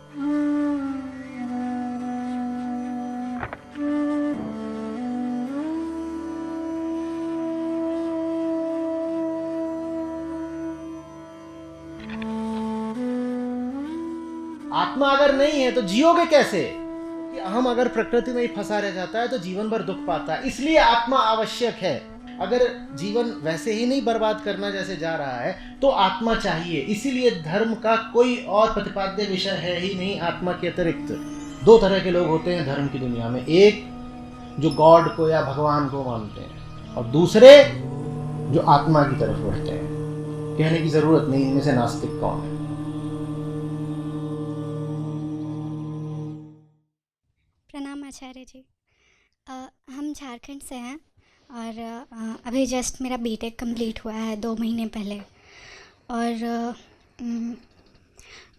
आत्मा अगर नहीं है तो जियोगे कैसे? कि अहम अगर प्रकृति में ही फंसा रह जाता है तो जीवन भर दुख पाता है। इसलिए आत्मा आवश्यक है। अगर जीवन वैसे ही नहीं बर्बाद करना जैसे जा रहा है तो आत्मा चाहिए। इसीलिए धर्म का कोई और प्रतिपाद्य विषय है ही नहीं आत्मा के अतिरिक्त। दो तरह के लोग होते हैं धर्म की दुनिया में, एक जो गॉड को या भगवान को मानते हैं और दूसरे जो आत्मा की तरफ बढ़ते हैं। कहने की जरूरत नहीं इनमें से नास्तिक कौन है। प्रणाम आचार्य जी। हम झारखंड से हैं और अभी जस्ट मेरा बीटेक कंप्लीट हुआ है 2 महीने पहले। और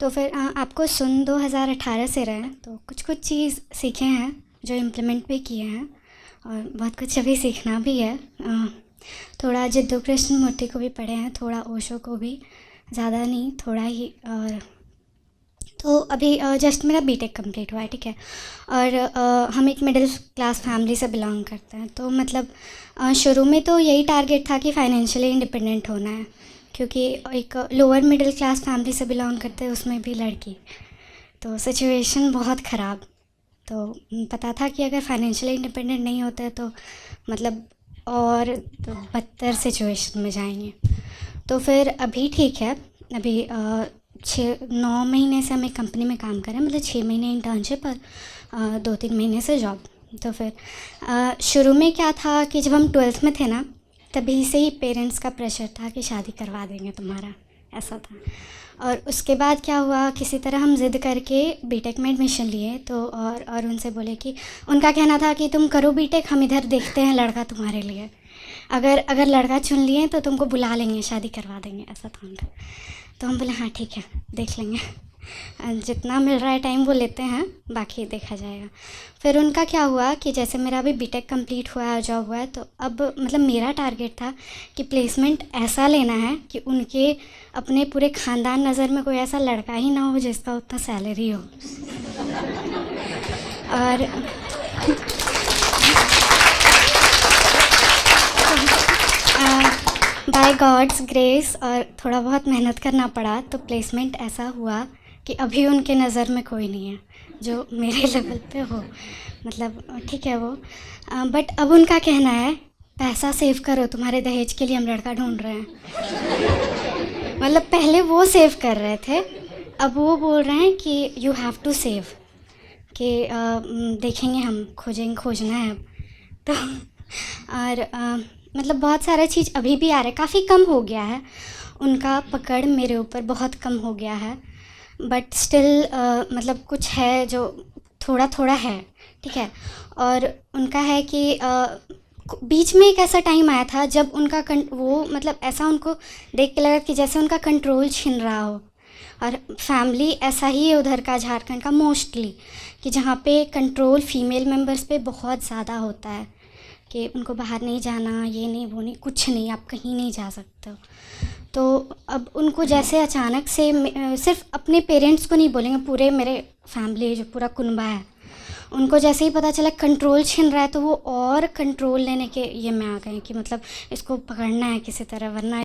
तो फिर आपको सुन 2018 से रहे हैं तो कुछ कुछ चीज़ सीखे हैं जो इम्प्लीमेंट भी किए हैं और बहुत कुछ अभी सीखना भी है। थोड़ा जिद्दू कृष्णमूर्ति को भी पढ़े हैं, थोड़ा ओशो को भी, ज़्यादा नहीं थोड़ा ही। और तो अभी जस्ट मेरा बीटेक कंप्लीट हुआ है, ठीक है। और हम एक मिडिल क्लास फैमिली से बिलोंग करते हैं। तो मतलब शुरू में तो यही टारगेट था कि फाइनेंशियली इंडिपेंडेंट होना है, क्योंकि एक लोअर मिडिल क्लास फैमिली से बिलोंग करते हैं, उसमें भी लड़की, तो सिचुएशन बहुत ख़राब। तो पता था कि अगर फाइनेंशियली इंडिपेंडेंट नहीं होते तो मतलब और तो बदतर सिचुएशन में जाएंगे। तो फिर अभी ठीक है, अभी 6-9 महीने से हम एक कंपनी में काम कर रहे हैं, मतलब 6 महीने इंटर्नशिप और 2-3 महीने से जॉब। तो फिर शुरू में क्या था कि जब हम 12th में थे ना, तभी से ही पेरेंट्स का प्रेशर था कि शादी करवा देंगे तुम्हारा, ऐसा था। और उसके बाद क्या हुआ, किसी तरह हम ज़िद करके बीटेक में एडमिशन लिए। तो और उनसे बोले कि उनका कहना था कि तुम करो बीटेक, हम इधर देखते हैं लड़का तुम्हारे लिए, अगर लड़का चुन लिए तो तुमको बुला लेंगे, शादी करवा देंगे, ऐसा था उनका। तो हम बोले हाँ ठीक है, देख लेंगे, जितना मिल रहा है टाइम वो लेते हैं, बाकी देखा जाएगा। फिर उनका क्या हुआ कि जैसे मेरा अभी बीटेक कंप्लीट हुआ है, जॉब हुआ है, तो अब मतलब मेरा टारगेट था कि प्लेसमेंट ऐसा लेना है कि उनके अपने पूरे ख़ानदान नज़र में कोई ऐसा लड़का ही ना हो जिसका उतना सैलरी हो। और बाय गॉड्स ग्रेस और थोड़ा बहुत मेहनत करना पड़ा, तो प्लेसमेंट ऐसा हुआ कि अभी उनके नज़र में कोई नहीं है जो मेरे लेवल पे हो, मतलब ठीक है वो। बट अब उनका कहना है पैसा सेव करो, तुम्हारे दहेज के लिए हम लड़का ढूंढ रहे हैं। मतलब पहले वो सेव कर रहे थे, अब वो बोल रहे हैं कि यू हैव टू सेव, कि देखेंगे हम, खोजना है अब। तो और मतलब बहुत सारा चीज़ अभी भी आ रहा है, काफ़ी कम हो गया है उनका पकड़ मेरे ऊपर, बहुत कम हो गया है। बट स्टिल मतलब कुछ है जो थोड़ा थोड़ा है, ठीक है। और उनका है कि बीच में एक ऐसा टाइम आया था जब उनका वो मतलब ऐसा उनको देख के लगा कि जैसे उनका कंट्रोल छिन रहा हो। और फैमिली ऐसा ही है उधर का, झारखंड का मोस्टली, कि जहाँ पे कंट्रोल फीमेल मेंबर्स पे बहुत ज़्यादा होता है कि उनको बाहर नहीं जाना, ये नहीं वो नहीं, कुछ नहीं, आप कहीं नहीं जा सकते हो। तो अब उनको जैसे अचानक से सिर्फ अपने पेरेंट्स को नहीं बोलेंगे, पूरे मेरे फैमिली जो पूरा कुनबा है, उनको जैसे ही पता चला कंट्रोल छिन रहा है तो वो और कंट्रोल लेने के ये में आ गए कि मतलब इसको पकड़ना है किसी तरह, वरना।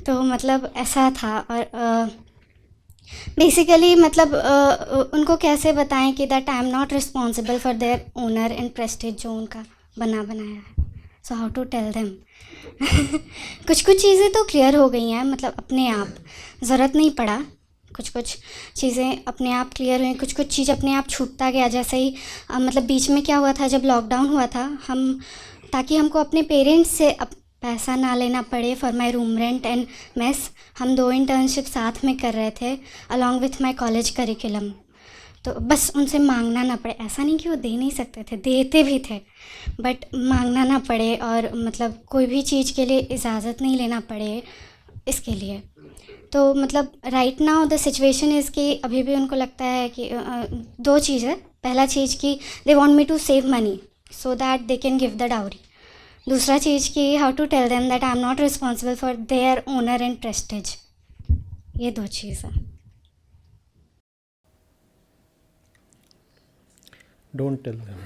तो मतलब ऐसा था। और बेसिकली मतलब उनको कैसे बताएं कि that I am not responsible for their honour and prestige जो उनका बनाया है। So how to tell them. कुछ चीज़ें तो क्लियर हो गई हैं, मतलब अपने आप, ज़रूरत नहीं पड़ा, कुछ चीज़ें अपने आप क्लियर हुई, कुछ चीज़ अपने आप छूटता गया। जैसे ही मतलब बीच में क्या हुआ था, जब लॉकडाउन हुआ था, हम ताकि हमको अपने पेरेंट्स से पैसा ना लेना पड़े for my room rent and mess, हम 2 इंटर्नशिप साथ में कर रहे थे along with my college curriculum. तो बस उनसे मांगना ना पड़े, ऐसा नहीं कि वो दे नहीं सकते थे, देते भी थे, बट मांगना ना पड़े, और मतलब कोई भी चीज़ के लिए इजाज़त नहीं लेना पड़े इसके लिए। तो मतलब right now the situation is कि अभी भी उनको लगता है कि 2 चीज़ है। पहला चीज़ कि they want me to save money so that they can give the dowry. दूसरा चीज़ कि how to tell them that I am not responsible for their honour and prestige. ये 2 चीज़ है। Don't tell them,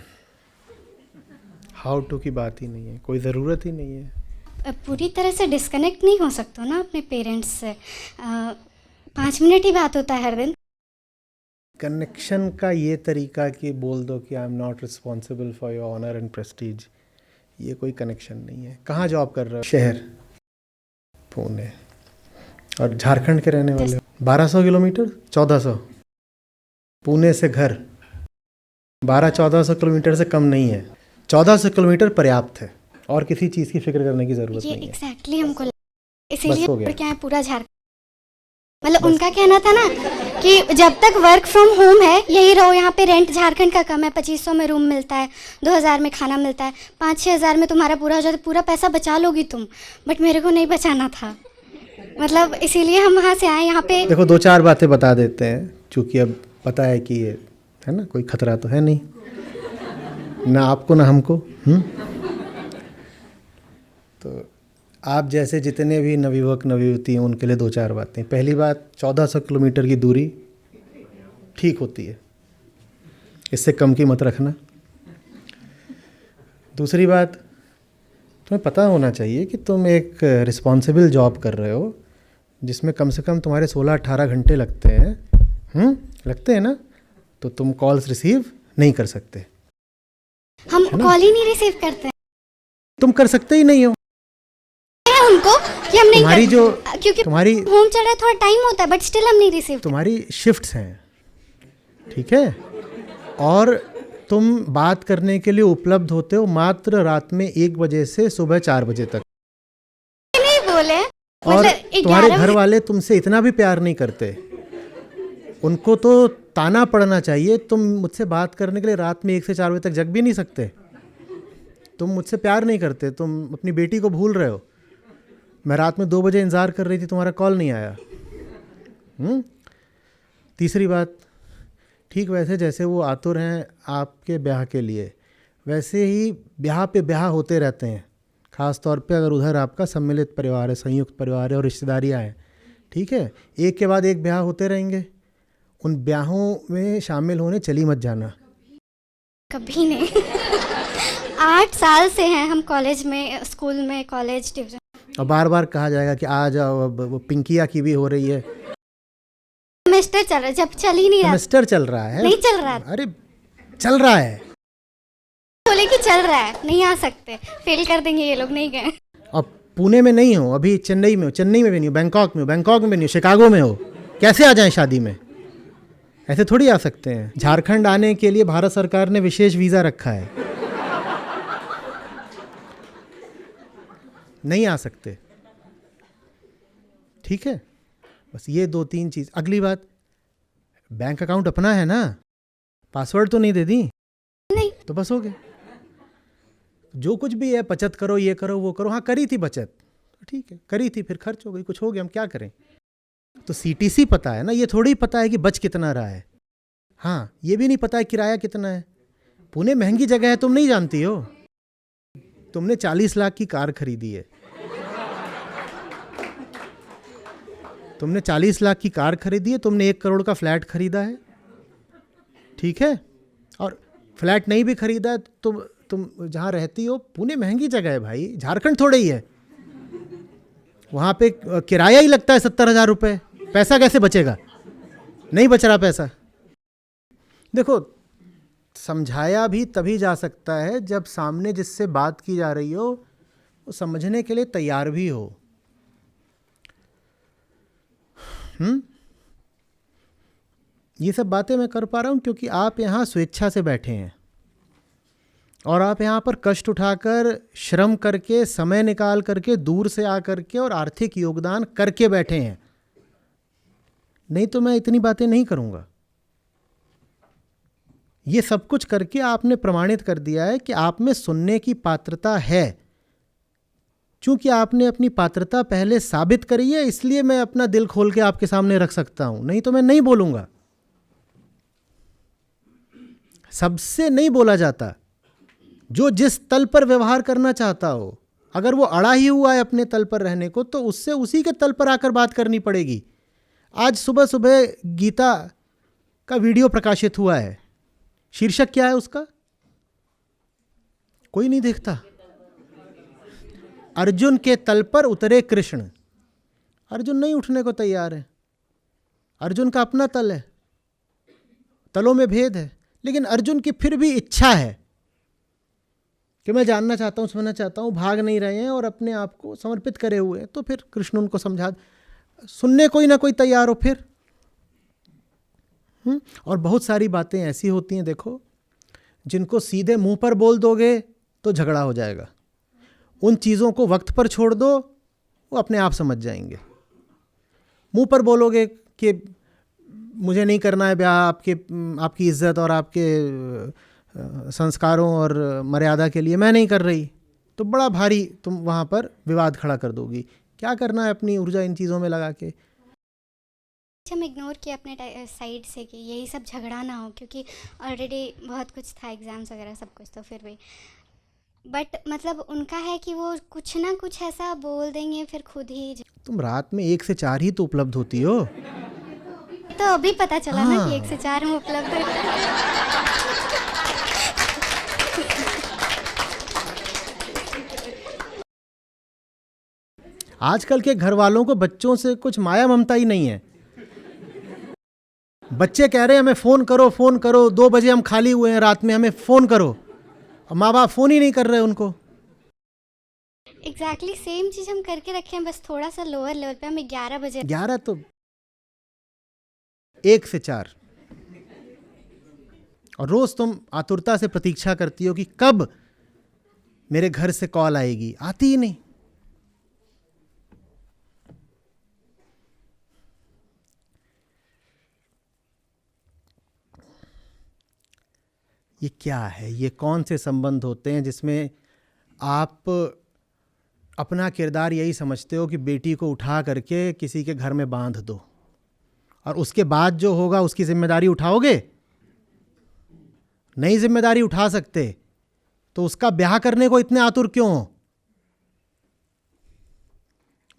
how to की बात ही नहीं है, कोई ज़रूरत ही नहीं है। पूरी तरह से डिस्कनेक्ट नहीं हो सकते हो ना अपने पेरेंट्स से। 5 मिनट ही बात होता है हर दिन। कनेक्शन का ये तरीका कि बोल दो कि I am not responsible for your honour and prestige, ये कोई कनेक्शन नहीं है। कहाँ जॉब कर रहे हो? शहर पुणे, और झारखंड के रहने वाले हो। 1200 किलोमीटर, 1400 पुणे से घर, 1200-1400 किलोमीटर से कम नहीं है। 1400 किलोमीटर पर्याप्त है, और किसी चीज़ की फिक्र करने की ज़रूरत ये नहीं है। एग्जैक्टली हमको बस इसीलिए हो गया। पढ़ के आए पूरा झारखंड। मतलब उनका कहना था ना कि जब तक वर्क फ्रॉम होम है यही रहो, यहाँ पे रेंट झारखंड का कम है, 2500 में रूम मिलता है, 2000 में खाना मिलता है, 5-6 हज़ार में तुम्हारा पूरा हो जाता है, पूरा पैसा बचा लोगी तुम। बट मेरे को नहीं बचाना था, मतलब इसीलिए हम वहाँ से आए यहाँ पे। देखो 2-4 बातें बता देते हैं, क्योंकि अब पता है कि ये है ना, कोई खतरा तो है नहीं ना आपको ना हमको। तो आप जैसे जितने भी नवयुवक नवयुवती हैं उनके लिए 2-4 बातें। पहली बात, 1400 किलोमीटर की दूरी ठीक होती है, इससे कम की मत रखना। दूसरी बात, तुम्हें पता होना चाहिए कि तुम एक रिस्पॉन्सिबल जॉब कर रहे हो जिसमें कम से कम तुम्हारे 16-18 घंटे लगते हैं। लगते हैं ना, तो तुम कॉल्स रिसीव नहीं कर सकते। हम कॉल ही नहीं रिसीव करते तुम कर सकते ही नहीं हो। हैं उनको कि हम नहीं तुम्हारी जो क्योंकि तुम्हारी होम चल रहा है, थोड़ा टाइम होता है, बट स्टिल हम नहीं रिसीव। तुम्हारी शिफ्ट्स हैं, ठीक है, और तुम बात करने के लिए उपलब्ध होते हो मात्र रात में 1 बजे से सुबह 4 बजे तक। नहीं बोले, और मतलब तुम्हारे 11 घर वाले तुमसे इतना भी प्यार नहीं करते, उनको तो ताना पड़ना चाहिए। तुम मुझसे बात करने के लिए रात में 1 से 4 बजे तक जग भी नहीं सकते। तुम मुझसे प्यार नहीं करते, तुम अपनी बेटी को भूल रहे हो। मैं रात में 2 बजे इंतज़ार कर रही थी, तुम्हारा कॉल नहीं आया। तीसरी बात, ठीक वैसे जैसे वो आतुर हैं आपके ब्याह के लिए, वैसे ही ब्याह पे ब्याह होते रहते हैं, ख़ास तौर पे अगर उधर आपका सम्मिलित परिवार है, संयुक्त परिवार है और रिश्तेदारियाँ हैं, ठीक है। एक के बाद एक ब्याह होते रहेंगे, उन ब्याहों में शामिल होने चली मत जाना। कभी नहीं। 8 साल से हैं हम कॉलेज में, स्कूल में, कॉलेज, ट्यूशन। और बार बार कहा जाएगा कि आ जाओ, अब वो पिंकिया की भी हो रही है। सेमेस्टर चल रहा है, जब चल ही नहीं रहा। सेमेस्टर चल रहा है? नहीं चल रहा। अरे चल रहा है, बोले कि चल रहा है, नहीं आ सकते, फेल कर देंगे ये लोग, नहीं गए। अब पुणे में नहीं हो, अभी चेन्नई में हो, चेन्नई में भी नहीं हो, बैंकॉक में हो, बैंकॉक में नहीं हो, शिकागो में हो, कैसे आ जाएं शादी में? ऐसे थोड़ी आ सकते हैं। झारखंड आने के लिए भारत सरकार ने विशेष वीज़ा रखा है, नहीं आ सकते, ठीक है। बस ये 2-3 चीज़। अगली बात, बैंक अकाउंट अपना है ना, पासवर्ड तो नहीं दे दी? नहीं। तो बस हो गया। जो कुछ भी है, बचत करो, ये करो, वो करो। हाँ करी थी बचत, ठीक है, करी थी, फिर खर्च हो गई, कुछ हो गया, हम क्या करें। तो सीटीसी पता है ना, ये थोड़ी पता है कि बच कितना रहा है। हाँ, ये भी नहीं पता है किराया कितना है। पुणे महंगी जगह है, तुम नहीं जानती हो। तुमने 40 लाख की कार खरीदी है, तुमने 40 लाख की कार खरीदी है, तुमने 1 करोड़ का फ्लैट खरीदा है, ठीक है। और फ्लैट नहीं भी खरीदा है, तुम जहाँ रहती हो, पुणे महंगी जगह है भाई, झारखंड थोड़े ही है। वहाँ पे किराया ही लगता है 70,000 रुपये। पैसा कैसे बचेगा? नहीं बच रहा पैसा। देखो, समझाया भी तभी जा सकता है जब सामने जिससे बात की जा रही हो वो समझने के लिए तैयार भी हो। ये सब बातें मैं कर पा रहा हूँ क्योंकि आप यहाँ स्वेच्छा से बैठे हैं और आप यहाँ पर कष्ट उठाकर, श्रम करके, समय निकाल करके, दूर से आ करके और आर्थिक योगदान करके बैठे हैं। नहीं तो मैं इतनी बातें नहीं करूँगा। ये सब कुछ करके आपने प्रमाणित कर दिया है कि आप में सुनने की पात्रता है। चूंकि आपने अपनी पात्रता पहले साबित करी है, इसलिए मैं अपना दिल खोल के आपके सामने रख सकता हूं, नहीं तो मैं नहीं बोलूंगा। सबसे नहीं बोला जाता। जो जिस तल पर व्यवहार करना चाहता हो, अगर वो अड़ा ही हुआ है अपने तल पर रहने को, तो उससे उसी के तल पर आकर बात करनी पड़ेगी। आज सुबह सुबह गीता का वीडियो प्रकाशित हुआ है, शीर्षक क्या है उसका? कोई नहीं देखता। अर्जुन के तल पर उतरे कृष्ण। अर्जुन नहीं उठने को तैयार है। अर्जुन का अपना तल है, तलों में भेद है, लेकिन अर्जुन की फिर भी इच्छा है कि मैं जानना चाहता हूँ, समझना चाहता हूँ। भाग नहीं रहे हैं और अपने आप को समर्पित करे हुए हैं। तो फिर कृष्ण उनको समझा, सुनने कोई ना कोई तैयार हो फिर। और बहुत सारी बातें ऐसी होती हैं, देखो, जिनको सीधे मुंह पर बोल दोगे तो झगड़ा हो जाएगा। उन चीज़ों को वक्त पर छोड़ दो, वो अपने आप समझ जाएंगे। मुंह पर बोलोगे कि मुझे नहीं करना है ब्याह, आपकी इज्जत और आपके संस्कारों और मर्यादा के लिए मैं नहीं कर रही, तो बड़ा भारी तुम वहाँ पर विवाद खड़ा कर दोगी। क्या करना है अपनी ऊर्जा इन चीज़ों में लगा के? हम इग्नोर किया अपने साइड से कि यही सब झगड़ा ना हो, क्योंकि ऑलरेडी बहुत कुछ था, एग्ज़ाम्स वगैरह सब कुछ, तो फिर भी बट मतलब उनका है कि वो कुछ ना कुछ ऐसा बोल देंगे फिर खुद ही। तुम रात में 1 से 4 ही तो उपलब्ध होती हो। तो अभी पता चला ना कि 1 से 4 हम उपलब्ध है। आजकल के घर वालों को बच्चों से कुछ माया ममता ही नहीं है। बच्चे कह रहे हैं हमें फ़ोन करो, फ़ोन करो, 2 बजे हम खाली हुए हैं रात में, हमें फ़ोन करो, और माँ बाप फ़ोन ही नहीं कर रहे उनको। एग्जैक्टली सेम चीज़ हम करके रखे हैं, बस थोड़ा सा लोअर लेवल पे। हम 11 बजे 11 तो 1 से 4, और रोज़ तुम आतुरता से प्रतीक्षा करती हो कि कब मेरे घर से कॉल आएगी, आती ही नहीं। ये क्या है? ये कौन से संबंध होते हैं जिसमें आप अपना किरदार यही समझते हो कि बेटी को उठा करके किसी के घर में बांध दो, और उसके बाद जो होगा उसकी जिम्मेदारी उठाओगे? नहीं जिम्मेदारी उठा सकते तो उसका ब्याह करने को इतने आतुर क्यों हो?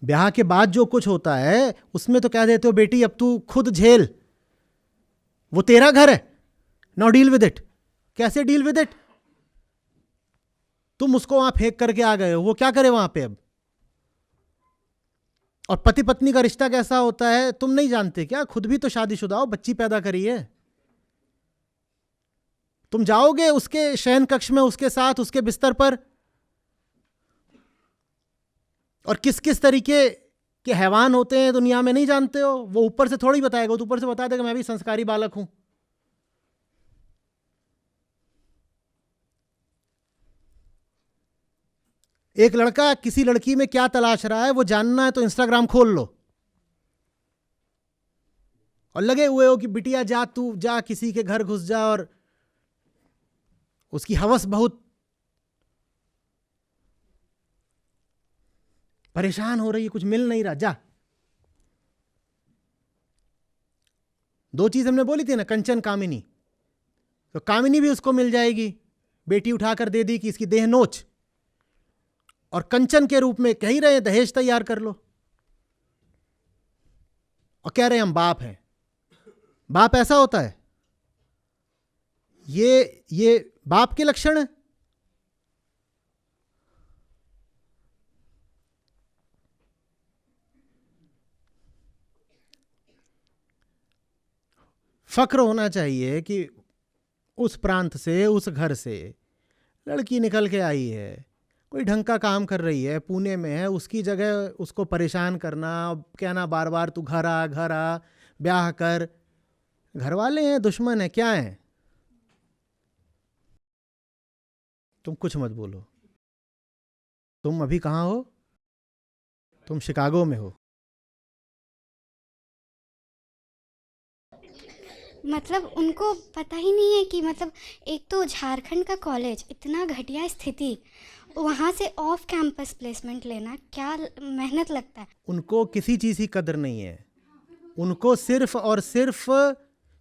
ब्याह के बाद जो कुछ होता है उसमें तो कह देते हो बेटी अब तू खुद झेल, वो तेरा घर है, नाउ डील विद इट। कैसे डील विद इट? तुम उसको वहां फेंक करके आ गए हो, वो क्या करे वहां पे अब? और पति पत्नी का रिश्ता कैसा होता है तुम नहीं जानते क्या? खुद भी तो शादीशुदा हो, बच्ची पैदा करी है। तुम जाओगे उसके शयन कक्ष में उसके साथ, उसके बिस्तर पर, और किस किस तरीके के हैवान होते हैं दुनिया में नहीं जानते हो? वो ऊपर से थोड़ी बताएगा, तो ऊपर से बता देगा मैं भी संस्कारी बालक हूं। एक लड़का किसी लड़की में क्या तलाश रहा है वो जानना है तो इंस्टाग्राम खोल लो, और लगे हुए हो कि बिटिया जा, तू जा किसी के घर घुस जा, और उसकी हवस बहुत परेशान हो रही है, कुछ मिल नहीं रहा, जा। 2 चीज हमने बोली थी ना, कंचन कामिनी, तो कामिनी भी उसको मिल जाएगी। बेटी उठाकर दे दी कि इसकी देह नोच, और कंचन के रूप में कह ही रहे हैं दहेज तैयार कर लो, और कह रहे हैं हम बाप हैं। बाप ऐसा होता है? ये बाप के लक्षण है? फक्र होना चाहिए कि उस प्रांत से, उस घर से लड़की निकल के आई है, कोई ढंग का काम कर रही है, पुणे में है, उसकी जगह उसको परेशान करना, कहना बार बार तू घर आ, ब्याह कर। घर वाले हैं, दुश्मन है, क्या है? तुम कुछ मत बोलो। तुम अभी कहाँ हो? तुम शिकागो में हो। मतलब उनको पता ही नहीं है कि मतलब एक तो झारखंड का कॉलेज, इतना घटिया स्थिति, वहाँ से ऑफ कैंपस प्लेसमेंट लेना क्या मेहनत लगता है। उनको किसी चीज़ की कदर नहीं है। उनको सिर्फ और सिर्फ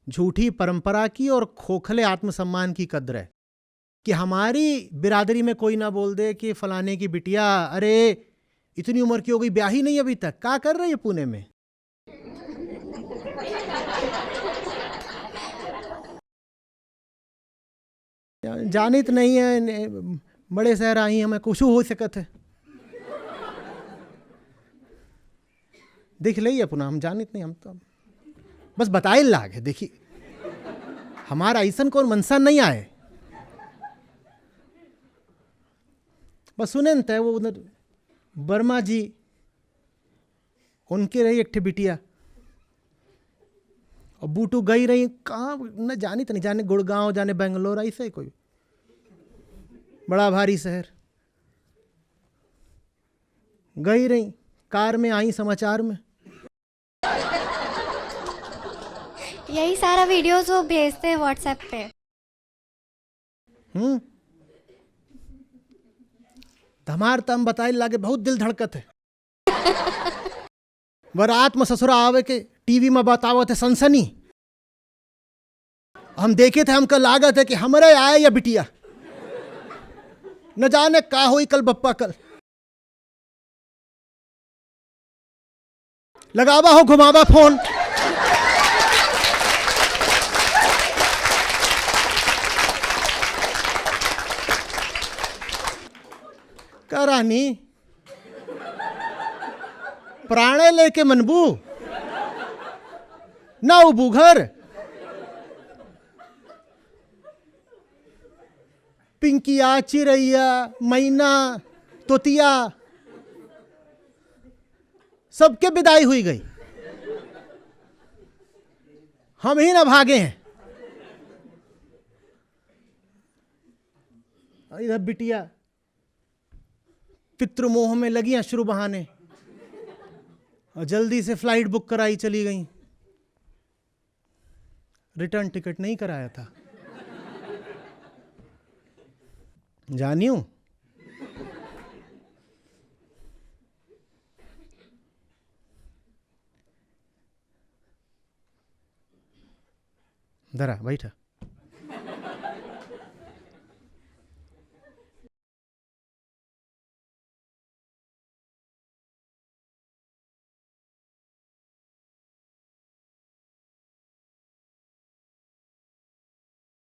झूठी परंपरा की और खोखले आत्मसम्मान की कदर है कि हमारी बिरादरी में कोई ना बोल दे कि फलाने की बिटिया, अरे इतनी उम्र की हो गई, ब्याह ही नहीं अभी तक, क्या कर रही है पुणे में? जानित नहीं है, बड़े शहर आई हमें कुछ हो सकत है, देख ली अपना, हम जानित नहीं, हम तो बस बताए लाग है। देखिए हमारा ऐसा कौन मनसा नहीं आए, बस सुने न तय वो उधर वर्मा जी उनके रही एक बिटिया, और बूटू गई रही कहाँ न जानी तो नहीं, जाने गुड़गांव, जाने बेंगलोर, ऐसे कोई बड़ा भारी शहर गई रही, कार में आई समाचार में। यही सारा वीडियोस वो भेजते हैं व्हाट्सएप पे। हमार तम बताए लागे बहुत दिल धड़कत है। बारात में ससुरा आवे के टीवी में बतावत है सनसनी, हम देखे थे, हमका लागत है कि हमारे आए या बिटिया, न जाने का होई कल बप्पा कल। लगावा हो घुमावा फोन, करानी प्राणे लेके मनबू ना उबू घर, पिंकिया, चिरैया, मैना, तोतिया सबके विदाई हुई गई, हम ही ना भागे हैं। इधर बिटिया पितृमोह में लगी अश्रु बहाने, और जल्दी से फ्लाइट बुक कराई चली गई, रिटर्न टिकट नहीं कराया था। जानियो जरा बैठा।